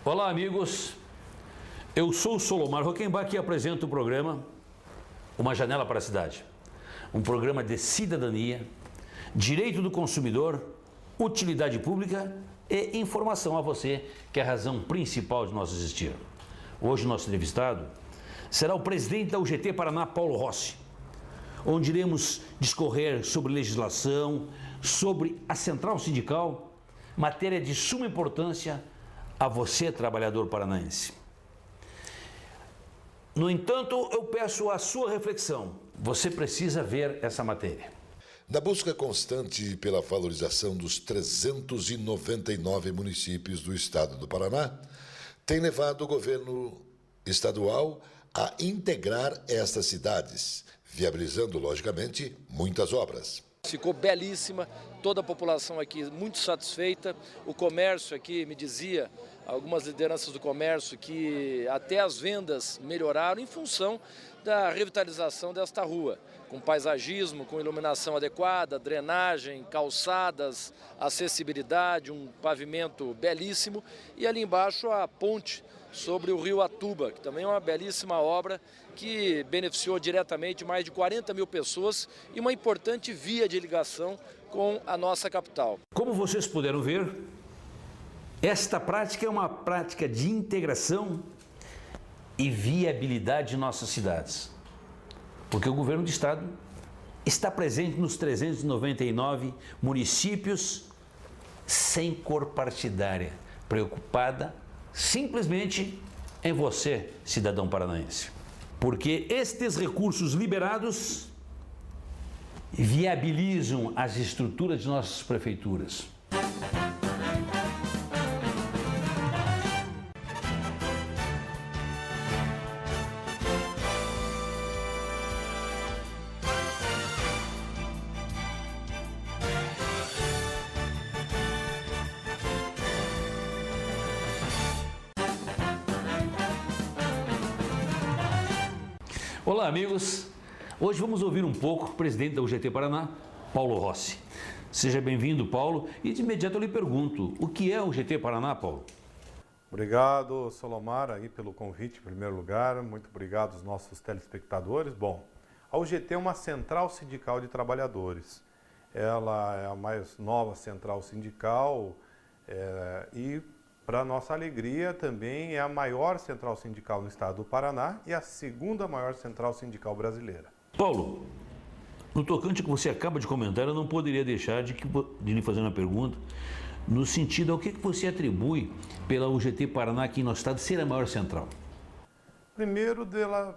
Olá, amigos. Eu sou o Solomar Rockenbach e apresento o programa Uma Janela para a Cidade. Um programa de cidadania, direito do consumidor, utilidade pública e informação a você, que é a razão principal de nosso existir. Hoje o nosso entrevistado será o presidente da UGT Paraná, Paulo Rossi, onde iremos discorrer sobre legislação, sobre a central sindical, matéria de suma importância a você, trabalhador paranaense. No entanto, eu peço a sua reflexão. Você precisa ver essa matéria. Na busca constante pela valorização dos 399 municípios do estado do Paraná, tem levado o governo estadual a integrar estas cidades, viabilizando, logicamente, muitas obras. Ficou belíssima, toda a população aqui muito satisfeita, o comércio aqui, me dizia, algumas lideranças do comércio, que até as vendas melhoraram em função da revitalização desta rua, com paisagismo, com iluminação adequada, drenagem, calçadas, acessibilidade, um pavimento belíssimo e ali embaixo a ponte sobre o rio Atuba, que também é uma belíssima obra que beneficiou diretamente mais de 40 mil pessoas e uma importante via de ligação com a nossa capital. Como vocês puderam ver, esta prática é uma prática de integração e viabilidade de nossas cidades, porque o governo do estado está presente nos 399 municípios sem cor partidária, preocupada simplesmente em você, cidadão paranaense. Porque estes recursos liberados viabilizam as estruturas de nossas prefeituras. Olá, amigos. Hoje vamos ouvir um pouco o presidente da UGT Paraná, Paulo Rossi. Seja bem-vindo, Paulo. E de imediato eu lhe pergunto, o que é a UGT Paraná, Paulo? Obrigado, Solomar, aí pelo convite, em primeiro lugar. Muito obrigado aos nossos telespectadores. Bom, a UGT é uma central sindical de trabalhadores. Ela é a mais nova central sindical e, para nossa alegria, também é a maior central sindical no estado do Paraná e a segunda maior central sindical brasileira. Paulo, no tocante que você acaba de comentar, eu não poderia deixar de lhe fazer uma pergunta no sentido ao que você atribui pela UGT Paraná aqui no estado ser a maior central. Primeiro,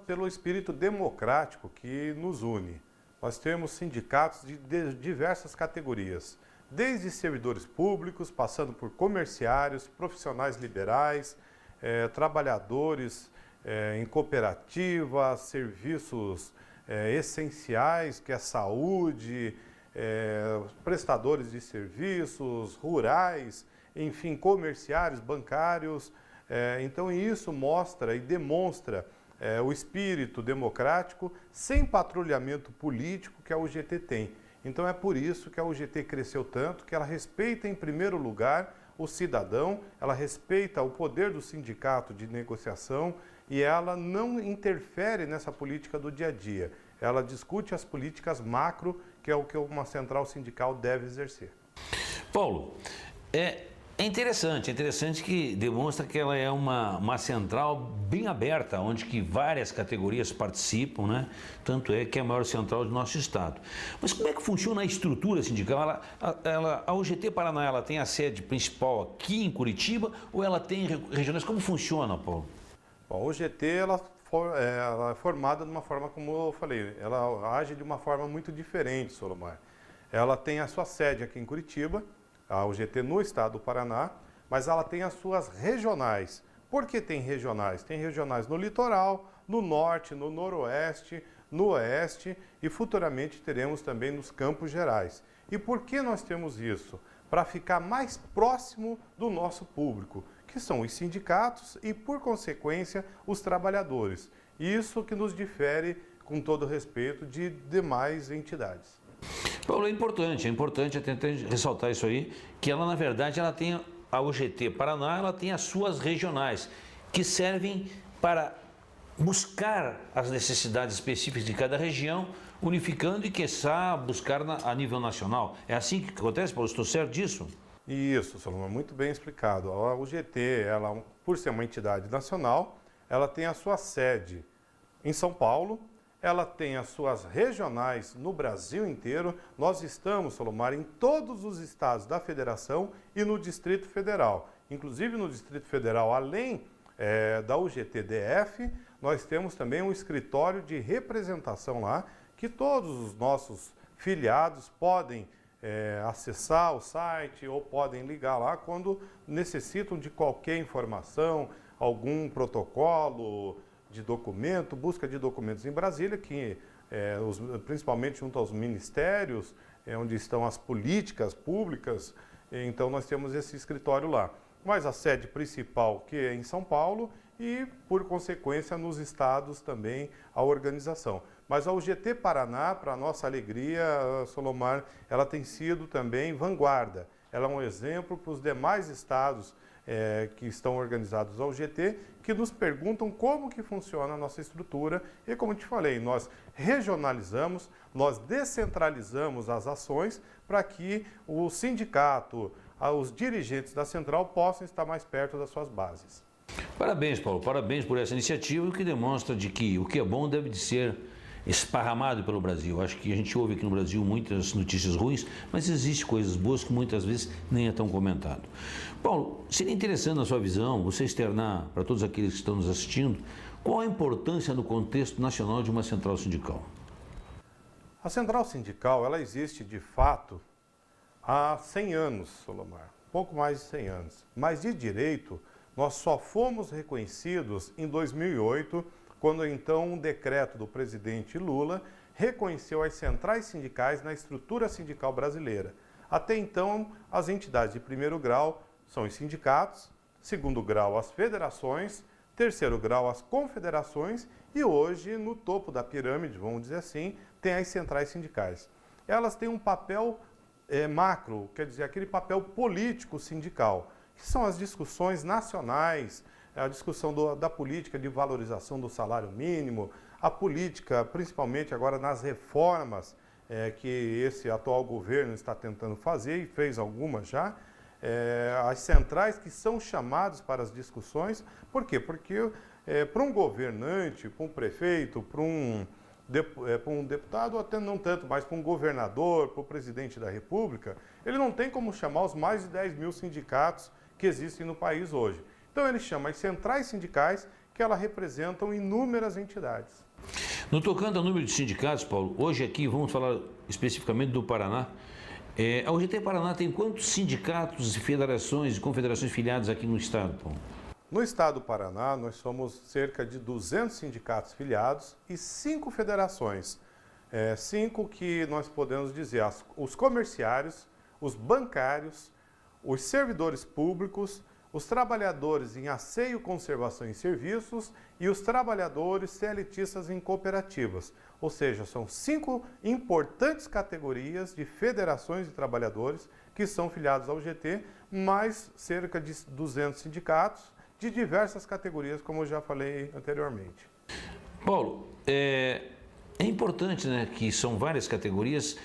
pelo espírito democrático que nos une. Nós temos sindicatos de diversas categorias, desde servidores públicos, passando por comerciários, profissionais liberais, trabalhadores em cooperativas, serviços essenciais, que é saúde, prestadores de serviços, rurais, enfim, comerciários, bancários. Então isso mostra e demonstra o espírito democrático sem patrulhamento político que a UGT tem. Então é por isso que a UGT cresceu tanto, que ela respeita em primeiro lugar o cidadão, ela respeita o poder do sindicato de negociação e ela não interfere nessa política do dia a dia. Ela discute as políticas macro, que é o que uma central sindical deve exercer. Paulo, é interessante que demonstra que ela é uma central bem aberta, onde que várias categorias participam, né? Tanto é que é a maior central do nosso estado. Mas como é que funciona a estrutura sindical? A UGT Paraná, ela tem a sede principal aqui em Curitiba ou ela tem regionais? Como funciona, Paulo? Bom, a UGT ela é formada de uma forma, como eu falei, ela age de uma forma muito diferente, Solomar. Ela tem a sua sede aqui em Curitiba, a UGT no estado do Paraná, mas ela tem as suas regionais. Por que tem regionais? Tem regionais no litoral, no norte, no noroeste, no oeste e futuramente teremos também nos Campos Gerais. E por que nós temos isso? Para ficar mais próximo do nosso público, que são os sindicatos e, por consequência, os trabalhadores. Isso que nos difere, com todo respeito, de demais entidades. Paulo, é importante até ressaltar isso aí, que ela, na verdade, ela tem a UGT Paraná ela tem as suas regionais, que servem para buscar as necessidades específicas de cada região, unificando e, quiçá, buscar a nível nacional. É assim que acontece, Paulo? Estou certo disso? Isso, Salomão, muito bem explicado. A UGT, ela, por ser uma entidade nacional, ela tem a sua sede em São Paulo, ela tem as suas regionais no Brasil inteiro. Nós estamos, Solomar, em todos os estados da federação e no Distrito Federal. Inclusive no Distrito Federal, além da UGT-DF, nós temos também um escritório de representação lá, que todos os nossos filiados podem acessar o site ou podem ligar lá quando necessitam de qualquer informação, algum protocolo de documento, busca de documentos em Brasília, que principalmente junto aos ministérios, onde estão as políticas públicas, então nós temos esse escritório lá. Mas a sede principal, que é em São Paulo, e por consequência nos estados também a organização. Mas a UGT Paraná, para nossa alegria, Solomar, ela tem sido também vanguarda. Ela é um exemplo para os demais estados que estão organizados ao UGT, que nos perguntam como que funciona a nossa estrutura. E como te falei, nós regionalizamos, nós descentralizamos as ações para que o sindicato, os dirigentes da central possam estar mais perto das suas bases. Parabéns, Paulo, parabéns por essa iniciativa, o que demonstra de que o que é bom deve de ser esparramado pelo Brasil. Acho que a gente ouve aqui no Brasil muitas notícias ruins, mas existem coisas boas que muitas vezes nem é tão comentado. Paulo, seria interessante, na sua visão, você externar para todos aqueles que estão nos assistindo, qual a importância no contexto nacional de uma central sindical? A central sindical, ela existe de fato há 100 anos, Solomar, pouco mais de 100 anos. Mas de direito, nós só fomos reconhecidos em 2008, quando então um decreto do presidente Lula reconheceu as centrais sindicais na estrutura sindical brasileira. Até então, as entidades de primeiro grau são os sindicatos, segundo grau as federações, terceiro grau as confederações e hoje, no topo da pirâmide, vamos dizer assim, tem as centrais sindicais. Elas têm um papel macro, quer dizer, aquele papel político sindical, que são as discussões nacionais, a discussão da política de valorização do salário mínimo, a política, principalmente agora nas reformas que esse atual governo está tentando fazer e fez algumas já, as centrais que são chamadas para as discussões. Por quê? Porque para um governante, para um prefeito, para um deputado, ou até não tanto, mas para um governador, para o presidente da República, ele não tem como chamar os mais de 10 mil sindicatos que existem no país hoje. Então ele chama as centrais sindicais, que elas representam inúmeras entidades. No tocante ao número de sindicatos, Paulo, hoje aqui vamos falar especificamente do Paraná. A UGT Paraná tem quantos sindicatos, federações e confederações filiados aqui no estado, Paulo? No estado do Paraná, nós somos cerca de 200 sindicatos filiados e 5 federações. 5 que nós podemos dizer, os comerciários, os bancários, os servidores públicos, os trabalhadores em asseio, conservação e serviços e os trabalhadores CLTistas em cooperativas. Ou seja, são 5 importantes categorias de federações de trabalhadores que são filiados ao UGT, mais cerca de 200 sindicatos de diversas categorias, como eu já falei anteriormente. Paulo, é importante, né, que são várias categorias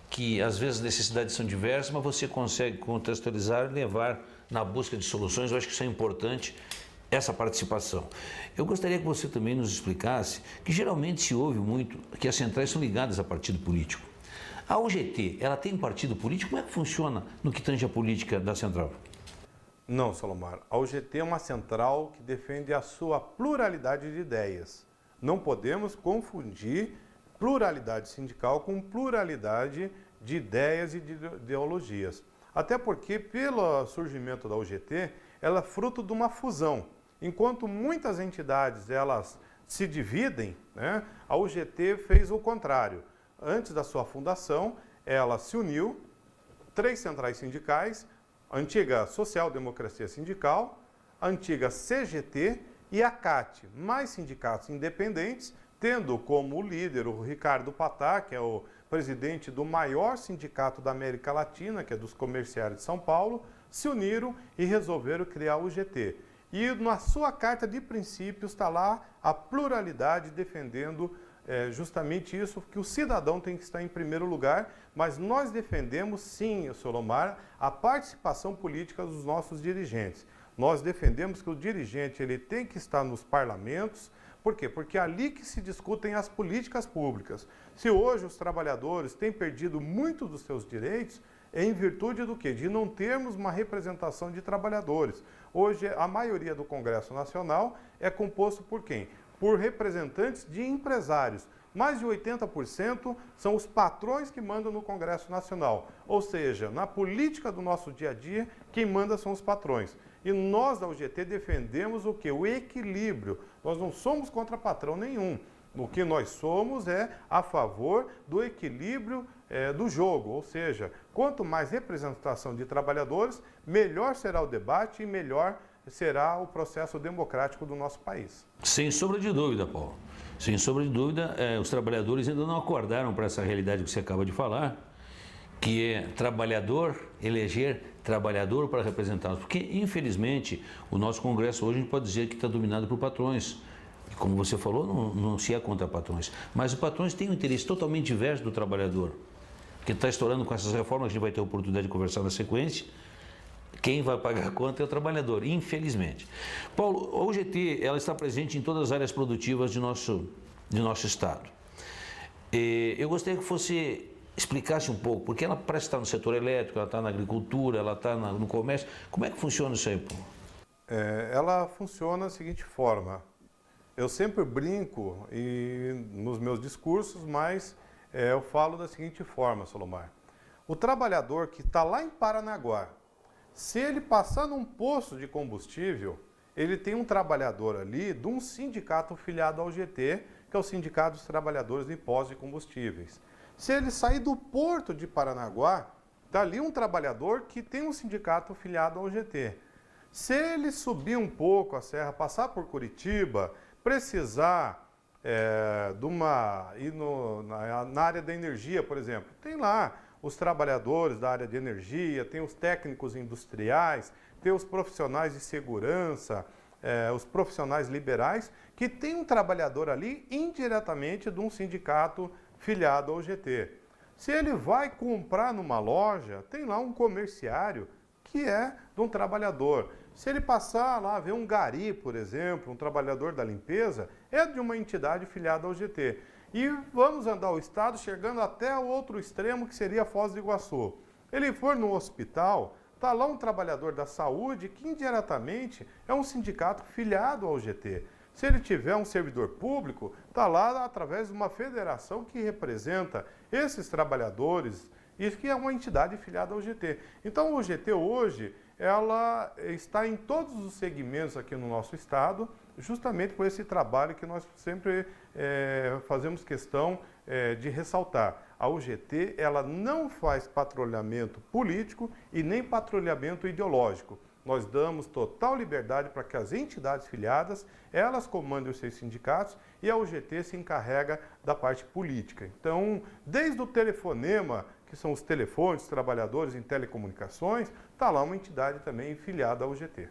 que às vezes as necessidades são diversas, mas você consegue contextualizar e levar na busca de soluções. Eu acho que isso é importante, essa participação. Eu gostaria que você também nos explicasse que geralmente se ouve muito que as centrais são ligadas a partido político. A UGT, ela tem partido político? Como é que funciona no que tange a política da central? Não, Solomar. A UGT é uma central que defende a sua pluralidade de ideias. Não podemos confundir pluralidade sindical com pluralidade de ideias e de ideologias. Até porque, pelo surgimento da UGT, ela é fruto de uma fusão. Enquanto muitas entidades elas se dividem, né, a UGT fez o contrário. Antes da sua fundação, ela se uniu, 3 centrais sindicais, a antiga Social Democracia Sindical, a antiga CGT e a CAT, mais sindicatos independentes, tendo como líder o Ricardo Patá, que é o presidente do maior sindicato da América Latina, que é dos comerciários de São Paulo, se uniram e resolveram criar o GT. E na sua carta de princípios está lá a pluralidade defendendo justamente isso, que o cidadão tem que estar em primeiro lugar, mas nós defendemos sim, Solomar, a participação política dos nossos dirigentes. Nós defendemos que o dirigente ele tem que estar nos parlamentos. Por quê? Porque é ali que se discutem as políticas públicas. Se hoje os trabalhadores têm perdido muito dos seus direitos, é em virtude do quê? De não termos uma representação de trabalhadores. Hoje, a maioria do Congresso Nacional é composto por quem? Por representantes de empresários. Mais de 80% são os patrões que mandam no Congresso Nacional. Ou seja, na política do nosso dia a dia, quem manda são os patrões. E nós da UGT defendemos o quê? O equilíbrio. Nós não somos contra patrão nenhum. O que nós somos é a favor do equilíbrio do jogo. Ou seja, quanto mais representação de trabalhadores, melhor será o debate e melhor será o processo democrático do nosso país. Sem sombra de dúvida, Paulo. Sem sombra de dúvida, os trabalhadores ainda não acordaram para essa realidade que você acaba de falar, que é trabalhador, eleger trabalhador para representá-los. Porque, infelizmente, o nosso Congresso hoje a gente pode dizer que está dominado por patrões. E, como você falou, não se é contra patrões. Mas os patrões têm um interesse totalmente diverso do trabalhador. Que está estourando com essas reformas, a gente vai ter a oportunidade de conversar na sequência. Quem vai pagar a conta é o trabalhador, infelizmente. Paulo, a UGT ela está presente em todas as áreas produtivas de nosso estado. Eu gostaria que você explicasse um pouco, porque ela parece estar no setor elétrico, ela está na agricultura, ela está no comércio. Como é que funciona isso aí, Paulo? Ela funciona da seguinte forma. Eu sempre brinco nos meus discursos, mas eu falo da seguinte forma, Solomar. O trabalhador que está lá em Paranaguá, se ele passar num posto de combustível, ele tem um trabalhador ali de um sindicato filiado ao GT, que é o Sindicato dos Trabalhadores de Postos de Combustíveis. Se ele sair do porto de Paranaguá, está ali um trabalhador que tem um sindicato filiado ao GT. Se ele subir um pouco a serra, passar por Curitiba, precisar ir na área da energia, por exemplo, tem lá os trabalhadores da área de energia, tem os técnicos industriais, tem os profissionais de segurança, os profissionais liberais, que tem um trabalhador ali indiretamente de um sindicato filiado ao GT. Se ele vai comprar numa loja, tem lá um comerciário que é de um trabalhador. Se ele passar lá, ver um gari, por exemplo, um trabalhador da limpeza, é de uma entidade filiada ao GT. E vamos andar o estado chegando até o outro extremo, que seria Foz do Iguaçu. Ele for no hospital, está lá um trabalhador da saúde que indiretamente é um sindicato filiado ao GT. Se ele tiver um servidor público, está lá através de uma federação que representa esses trabalhadores e que é uma entidade filiada ao GT. Então o GT hoje, ela está em todos os segmentos aqui no nosso estado, justamente por esse trabalho que nós sempre fazemos questão de ressaltar. A UGT, ela não faz patrulhamento político e nem patrulhamento ideológico. Nós damos total liberdade para que as entidades filiadas, elas comandem os seus sindicatos e a UGT se encarrega da parte política. Então, desde o telefonema, que são os telefones, os trabalhadores em telecomunicações, está lá uma entidade também filiada à UGT.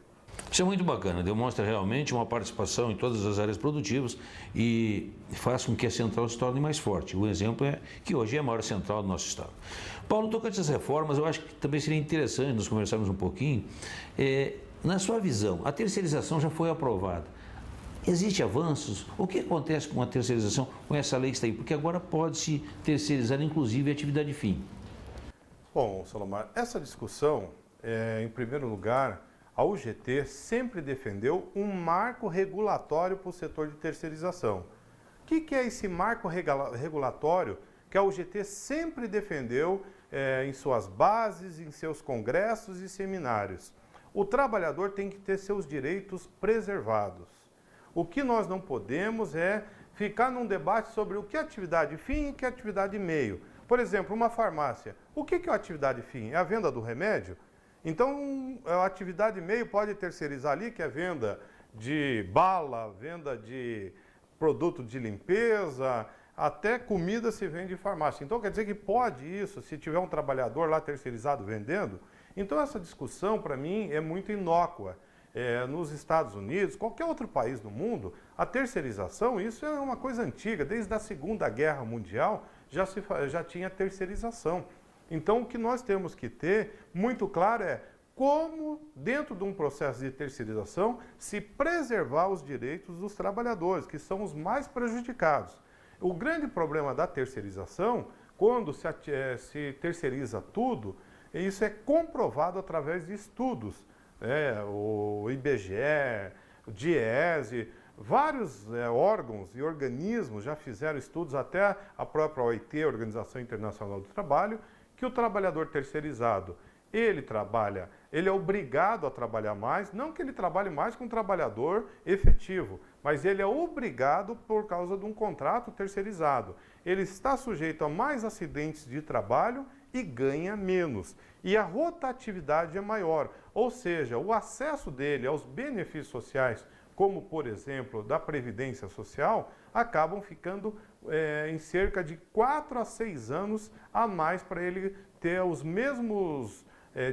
Isso é muito bacana, demonstra realmente uma participação em todas as áreas produtivas e faz com que a central se torne mais forte. O exemplo é que hoje é a maior central do nosso estado. Paulo, tocante às reformas, eu acho que também seria interessante nós conversarmos um pouquinho. Na sua visão, a terceirização já foi aprovada. Existem avanços? O que acontece com a terceirização, com essa lei que está aí? Porque agora pode-se terceirizar, inclusive, a atividade fim. Bom, Solomar, essa discussão, em primeiro lugar, a UGT sempre defendeu um marco regulatório para o setor de terceirização. O que é esse marco regulatório que a UGT sempre defendeu em suas bases, em seus congressos e seminários? O trabalhador tem que ter seus direitos preservados. O que nós não podemos é ficar num debate sobre o que é atividade fim e o que é atividade meio. Por exemplo, uma farmácia. O que é a atividade fim? É a venda do remédio? Então, a atividade meio pode terceirizar ali, que é venda de bala, venda de produto de limpeza, até comida se vende em farmácia. Então, quer dizer que pode isso, se tiver um trabalhador lá terceirizado vendendo, Então essa discussão, para mim, é muito inócua. Nos Estados Unidos, qualquer outro país do mundo, a terceirização, isso é uma coisa antiga, desde a Segunda Guerra Mundial já tinha terceirização. Então o que nós temos que ter muito claro é como, dentro de um processo de terceirização, se preservar os direitos dos trabalhadores, que são os mais prejudicados. O grande problema da terceirização, quando se terceiriza tudo, isso é comprovado através de estudos. O IBGE, o DIEESE, vários órgãos e organismos já fizeram estudos, até a própria OIT, Organização Internacional do Trabalho, que o trabalhador terceirizado, ele é obrigado a trabalhar mais, não que ele trabalhe mais que um trabalhador efetivo, mas ele é obrigado por causa de um contrato terceirizado. Ele está sujeito a mais acidentes de trabalho e ganha menos. E a rotatividade é maior, ou seja, o acesso dele aos benefícios sociais, como por exemplo da Previdência Social, acabam ficando em cerca de 4 a 6 anos a mais para ele ter os mesmos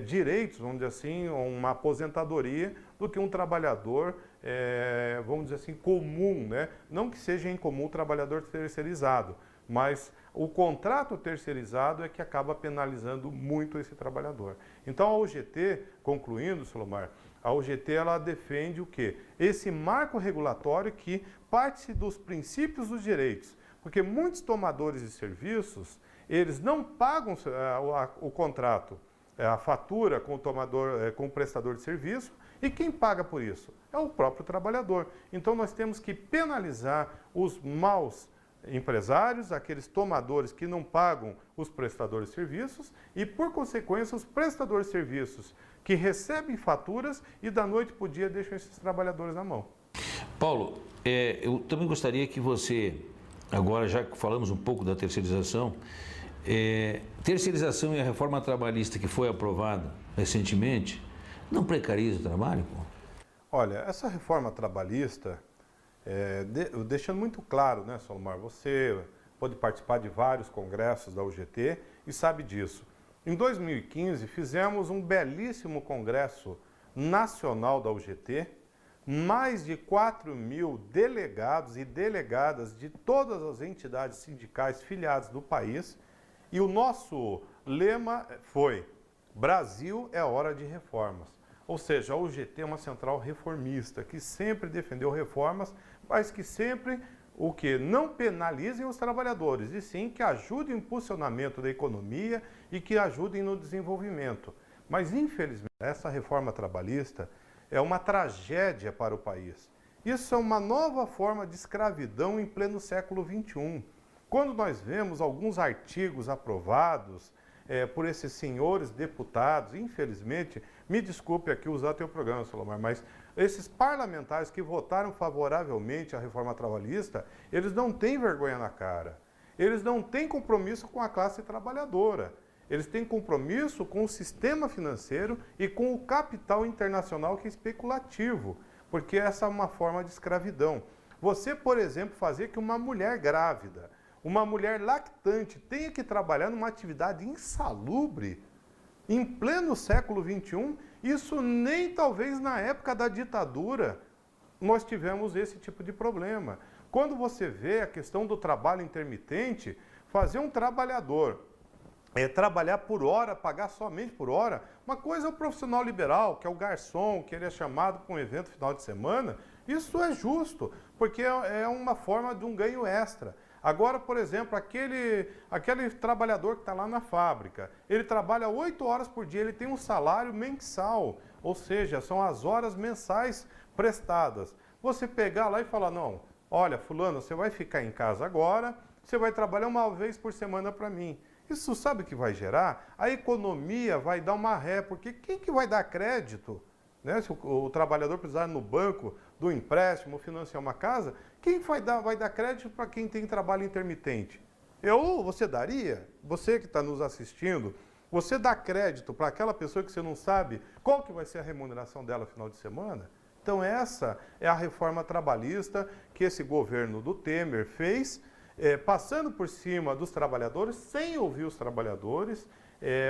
direitos, vamos dizer assim, uma aposentadoria, do que um trabalhador, vamos dizer assim, comum, né? Não que seja incomum o trabalhador terceirizado, mas o contrato terceirizado é que acaba penalizando muito esse trabalhador. Então a UGT, concluindo, Solomar, a UGT ela defende o quê? Esse marco regulatório que parte dos princípios dos direitos, porque muitos tomadores de serviços, eles não pagam o contrato, a fatura com o prestador de serviço, e quem paga por isso? É o próprio trabalhador. Então nós temos que penalizar os maus empresários, aqueles tomadores que não pagam os prestadores de serviços e, por consequência, os prestadores de serviços que recebem faturas e da noite para o dia deixam esses trabalhadores na mão. Paulo, eu também gostaria que você, agora já que falamos um pouco da terceirização, terceirização e a reforma trabalhista que foi aprovada recentemente, não precariza o trabalho, Paulo? Olha, essa reforma trabalhista, deixando muito claro, né, Solomar, você pode participar de vários congressos da UGT e sabe disso. Em 2015, fizemos um belíssimo congresso nacional da UGT, mais de 4.000 delegados e delegadas de todas as entidades sindicais filiadas do país, e o nosso lema foi: Brasil é hora de reformas. Ou seja, a UGT é uma central reformista, que sempre defendeu reformas, mas que sempre não penalizem os trabalhadores, e sim que ajudem no impulsionamento da economia e que ajudem no desenvolvimento. Mas, infelizmente, essa reforma trabalhista é uma tragédia para o país. Isso é uma nova forma de escravidão em pleno século XXI. Quando nós vemos alguns artigos aprovados por esses senhores deputados, infelizmente, me desculpe aqui usar teu programa, Solomar, mas esses parlamentares que votaram favoravelmente à reforma trabalhista, eles não têm vergonha na cara. Eles não têm compromisso com a classe trabalhadora. Eles têm compromisso com o sistema financeiro e com o capital internacional, que é especulativo, porque essa é uma forma de escravidão. Você, por exemplo, fazer que uma mulher grávida, uma mulher lactante tenha que trabalhar numa atividade insalubre, em pleno século XXI, isso nem talvez na época da ditadura nós tivemos esse tipo de problema. Quando você vê a questão do trabalho intermitente, fazer um trabalhador trabalhar por hora, pagar somente por hora, uma coisa é o profissional liberal, que é o garçom, que ele é chamado para um evento final de semana, isso é justo, porque é uma forma de um ganho extra. Agora, por exemplo, aquele trabalhador que está lá na fábrica, ele trabalha 8 horas por dia, ele tem um salário mensal, ou seja, são as horas mensais prestadas. Você pegar lá e falar, não, olha, fulano, você vai ficar em casa agora, você vai trabalhar uma vez por semana para mim. Isso sabe o que vai gerar? A economia vai dar uma ré, porque quem que vai dar crédito? Né? Se o trabalhador precisar ir no banco do empréstimo, financiar uma casa, quem vai dar crédito para quem tem trabalho intermitente? Você daria? Você que está nos assistindo, você dá crédito para aquela pessoa que você não sabe qual que vai ser a remuneração dela no final de semana? Então essa é a reforma trabalhista que esse governo do Temer fez, passando por cima dos trabalhadores, sem ouvir os trabalhadores,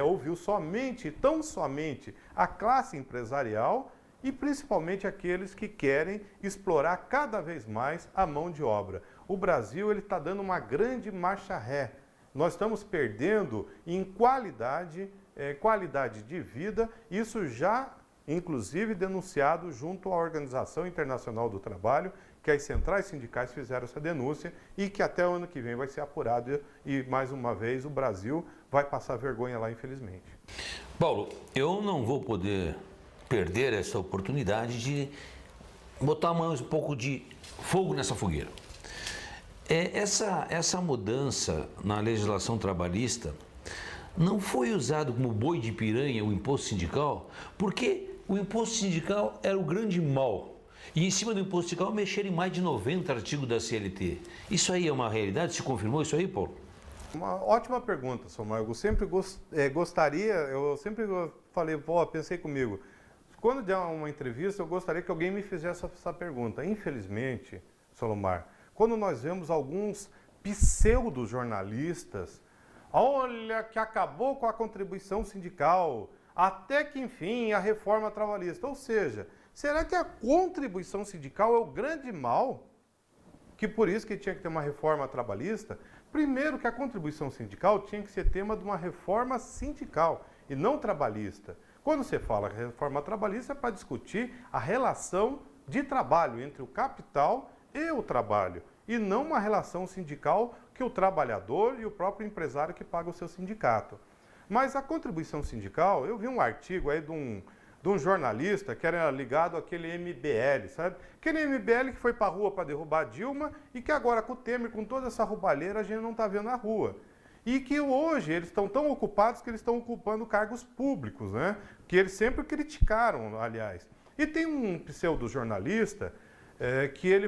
ouviu somente, tão somente, a classe empresarial e principalmente aqueles que querem explorar cada vez mais a mão de obra. O Brasil está dando uma grande marcha ré. Nós estamos perdendo em qualidade de vida, isso já inclusive denunciado junto à Organização Internacional do Trabalho, que as centrais sindicais fizeram essa denúncia e que até o ano que vem vai ser apurado e, mais uma vez, o Brasil vai passar vergonha lá, infelizmente. Paulo, eu não vou poder perder essa oportunidade de botar mais um pouco de fogo nessa fogueira. Essa mudança na legislação trabalhista não foi usado como boi de piranha o imposto sindical, porque o imposto sindical era o grande mal. E em cima do imposto sindical mexeram em mais de 90 artigos da CLT. Isso aí é uma realidade? Se confirmou isso aí, Paulo? Uma ótima pergunta, Samuel. Eu sempre falei, pensei comigo, quando der uma entrevista, eu gostaria que alguém me fizesse essa pergunta. Infelizmente, Solomar, quando nós vemos alguns pseudo-jornalistas, olha que acabou com a contribuição sindical, até que enfim a reforma trabalhista. Ou seja, será que a contribuição sindical é o grande mal? Que por isso que tinha que ter uma reforma trabalhista? Primeiro que a contribuição sindical tinha que ser tema de uma reforma sindical e não trabalhista. Quando você fala reforma trabalhista é para discutir a relação de trabalho entre o capital e o trabalho, e não uma relação sindical que o trabalhador e o próprio empresário que paga o seu sindicato. Mas a contribuição sindical, eu vi um artigo aí de um jornalista que era ligado àquele MBL, sabe? Aquele MBL que foi para a rua para derrubar a Dilma e que agora com o Temer, com toda essa roubalheira, a gente não está vendo na rua. E que hoje eles estão tão ocupados que eles estão ocupando cargos públicos, né? Que eles sempre criticaram, aliás. E tem um pseudo-jornalista que ele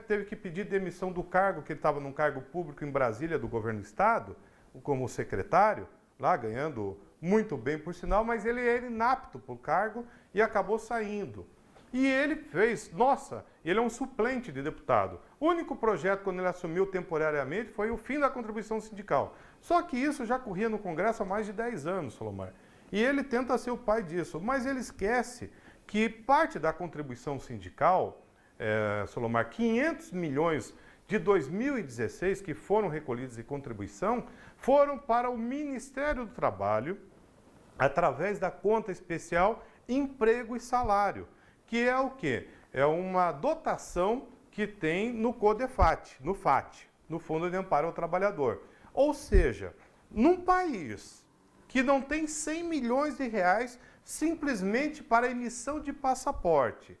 teve que pedir demissão do cargo, que ele estava num cargo público em Brasília do governo do estado, como secretário, lá ganhando muito bem por sinal, mas ele era inapto para o cargo e acabou saindo. E ele ele é um suplente de deputado. O único projeto quando ele assumiu temporariamente foi o fim da contribuição sindical. Só que isso já corria no Congresso há mais de 10 anos, Solomar. E ele tenta ser o pai disso, mas ele esquece que parte da contribuição sindical, Solomar, 500 milhões de 2016 que foram recolhidos em contribuição, foram para o Ministério do Trabalho, através da conta especial Emprego e Salário, que é o quê? É uma dotação que tem no CODEFAT, no FAT, no Fundo de Amparo ao Trabalhador. Ou seja, num país que não tem 100 milhões de reais simplesmente para emissão de passaporte,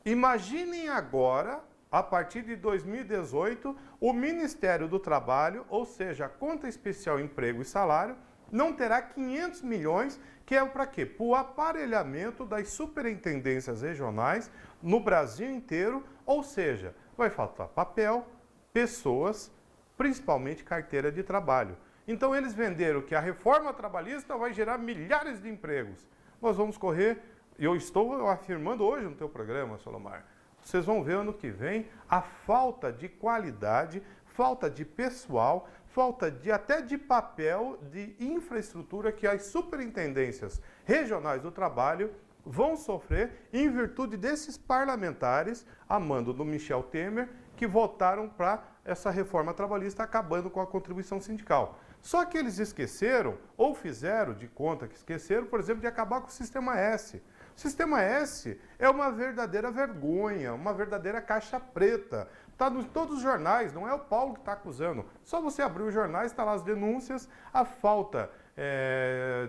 imaginem agora, a partir de 2018, o Ministério do Trabalho, ou seja, a Conta Especial Emprego e Salário, não terá 500 milhões, que é para quê? Para o aparelhamento das superintendências regionais no Brasil inteiro, ou seja, vai faltar papel, pessoas, principalmente carteira de trabalho. Então eles venderam que a reforma trabalhista vai gerar milhares de empregos. Nós vamos correr, e eu estou afirmando hoje no teu programa, Solomar, vocês vão ver ano que vem a falta de qualidade, falta de pessoal, falta até de papel, de infraestrutura que as superintendências regionais do trabalho vão sofrer em virtude desses parlamentares, a mando do Michel Temer, que votaram para essa reforma trabalhista acabando com a contribuição sindical. Só que eles esqueceram, ou fizeram de conta que esqueceram, por exemplo, de acabar com o Sistema S. O Sistema S é uma verdadeira vergonha, uma verdadeira caixa preta. Está em todos os jornais, não é o Paulo que está acusando. Só você abrir os jornais, está lá as denúncias, a falta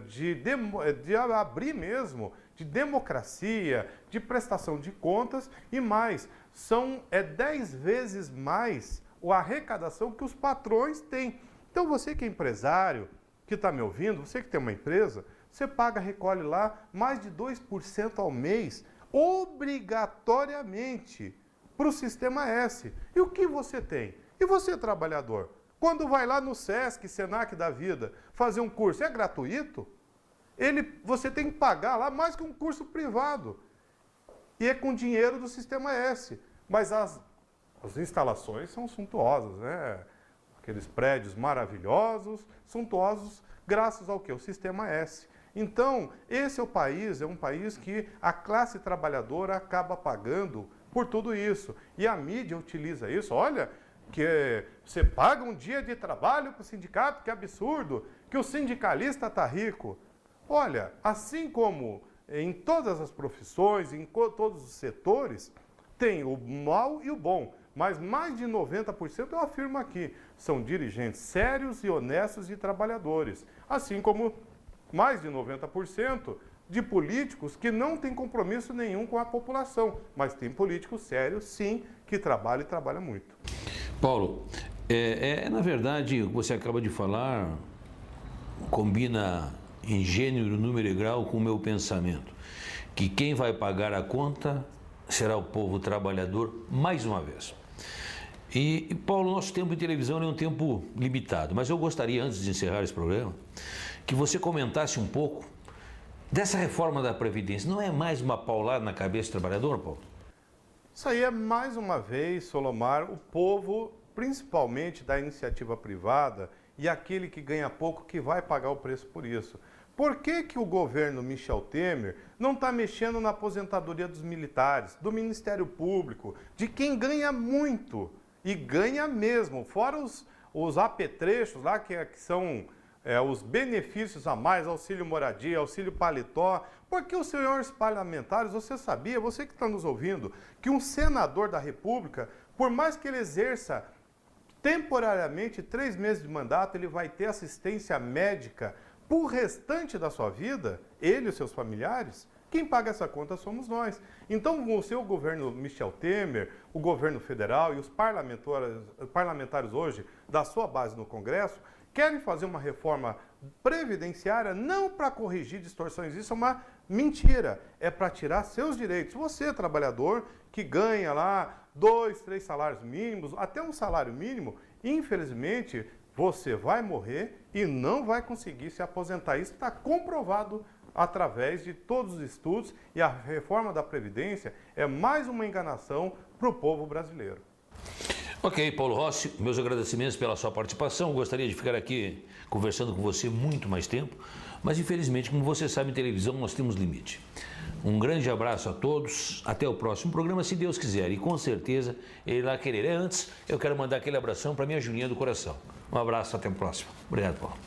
de abrir mesmo, de democracia, de prestação de contas e mais. São 10 vezes mais a arrecadação que os patrões têm. Então você que é empresário, que está me ouvindo, você que tem uma empresa, você recolhe lá mais de 2% ao mês, obrigatoriamente, para o Sistema S. E o que você tem? E você, trabalhador? Quando vai lá no SESC, SENAC da vida, fazer um curso, é gratuito? Você tem que pagar lá mais que um curso privado. E é com dinheiro do Sistema S. Mas as instalações são suntuosas, né? aqueles prédios maravilhosos, suntuosos, graças ao que? O Sistema S. Então, esse é um país que a classe trabalhadora acaba pagando por tudo isso. E a mídia utiliza isso. Olha, que você paga um dia de trabalho para o sindicato, que absurdo, que o sindicalista está rico. Olha, assim como em todas as profissões, em todos os setores, tem o mal e o bom. Mas mais de 90%, eu afirmo aqui, são dirigentes sérios e honestos e trabalhadores. Assim como mais de 90% de políticos que não têm compromisso nenhum com a população. Mas tem políticos sérios, sim, que trabalham e trabalham muito. Paulo, na verdade, o que você acaba de falar combina em gênero, número e grau com o meu pensamento, que quem vai pagar a conta será o povo trabalhador mais uma vez. E Paulo, nosso tempo de televisão é um tempo limitado, mas eu gostaria, antes de encerrar esse programa, que você comentasse um pouco dessa reforma da Previdência. Não é mais uma paulada na cabeça do trabalhador, Paulo? Isso aí é mais uma vez, Solomar, o povo, principalmente da iniciativa privada e aquele que ganha pouco que vai pagar o preço por isso. Por que o governo Michel Temer não está mexendo na aposentadoria dos militares, do Ministério Público, de quem ganha muito e ganha mesmo, fora os apetrechos lá que são os benefícios a mais, auxílio moradia, auxílio paletó, porque os senhores parlamentares, você sabia, você que está nos ouvindo, que um senador da República, por mais que ele exerça temporariamente 3 meses de mandato, ele vai ter assistência médica por restante da sua vida, ele e os seus familiares? Quem paga essa conta somos nós. Então, o seu governo Michel Temer, o governo federal e os parlamentares hoje da sua base no Congresso querem fazer uma reforma previdenciária não para corrigir distorções, isso é uma mentira, é para tirar seus direitos. Você, trabalhador, que ganha lá 2, 3 salários mínimos, até um salário mínimo, infelizmente, você vai morrer e não vai conseguir se aposentar. Isso está comprovado através de todos os estudos e a reforma da Previdência é mais uma enganação para o povo brasileiro. Ok, Paulo Rossi, meus agradecimentos pela sua participação. Gostaria de ficar aqui conversando com você muito mais tempo, mas infelizmente, como você sabe, em televisão nós temos limite. Um grande abraço a todos, até o próximo programa, se Deus quiser, e com certeza ele lá querer. Antes, eu quero mandar aquele abração para minha Julinha do coração. Um abraço, até o próximo. Obrigado, Paulo.